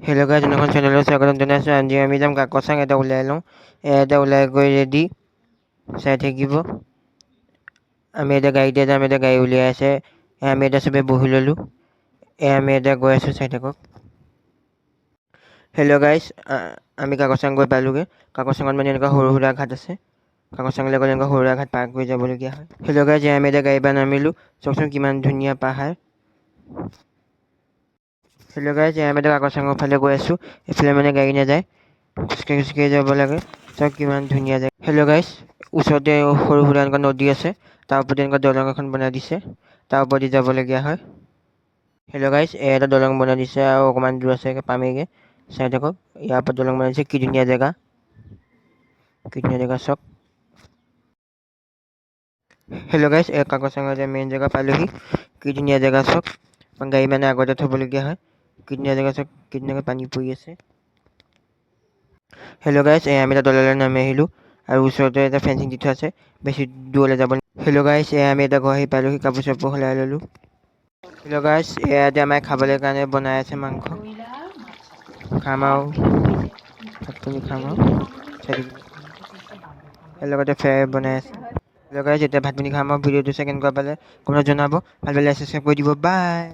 Hello' guys, নতুন চেনেলত স্বাগতম জনাইছোঁ। আজি আমি যাম কাকচাং। এটা ওলাই লওঁ, এটা ওলাই গৈ ৰেডি চাই থাকিব। আমি এতিয়া গাড়ীতে যাম। এতিয়া গাড়ী উলিয়াই আছে, আমি এতিয়া চবেই বহি ল'লোঁ। আমি এতিয়া গৈ আছোঁ, চাই থাকক। হেল্ল' গাইজ, আমি কাকচাং গৈ পালোঁগৈ। কাকচাঙত মানে এনেকুৱা সৰু সুৰা ঘাট আছে। কাকচাঙলৈ গ'লে এনেকুৱা সৰু সুৰা ঘাট পাৰ কৰি যাবলগীয়া হয়। হেল্ল' গাইজ, আমি এতিয়া গাড়ীৰ পৰা নামিলোঁ। চাওকচোন কিমান ধুনীয়া পাহাৰ। হেল্ল' গাইজ, আমি এতিয়া কাকচাঙৰ ফালে গৈ আছোঁ। এইফালে মানে গাড়ী নাযায়, খোজকাঢ়ি যাব লাগে। চাওক কিমান ধুনীয়া যায়। হেল্ল' গাইজ, ওচৰতে সৰু সুৰা এনেকুৱা নদী আছে, তাৰ ওপৰতে এনেকুৱা দলং এখন বনাই দিছে, তাৰ ওপৰেদি যাবলগীয়া হয়। হেল্ল' গাইজ, এটা দলং বনাই দিছে আৰু অকণমান দূৰ আছে পামেগৈ, চাই থাকক। ইয়াৰ পৰা দলং বনাই দিছে, কি ধুনীয়া জেগা, কি ধুনীয়া জেগা চাওক। হেল্ল' গাইজ, কাকচাঙৰ যে মেইন জেগা পালোহি, কি ধুনীয়া জেগা চাওক। গাড়ী মানে আগতে থ'বলগীয়া হয়। কি ধুনীয়া জেগা চাওক, কি ধুনীয়াকৈ পানী পৰি আছে। হেল্ল' গাইজ, আমি এটা দলংলৈ নামি আহিলোঁ আৰু ওচৰতে এটা ফেঞ্চিং দি থোৱা আছে, বেছি দূৰলৈ যাব। হেল্ল' গাইজ, আমি এটা ঘৰ আহি পালোঁহি, কাপোৰ চাপোৰ সলাই ল'লোঁ। হেল্ল' গাইজ, এতিয়া আমাৰ খাবলৈ কাৰণে বনাই আছে মাংস। খাম আৰু ভাত পানী খাম আৰু চাই থাকিব। লগতে ফ্ৰাই বনাই আছে। হেল্ল' গাইজ, এতিয়া ভাত পানী খাম আৰু ভিডিঅ'টো চাই কেনেকুৱা পালে কমেণ্টত জনাব। ভাল পালে ছাবস্ক্ৰাইব কৰি দিব। বাই।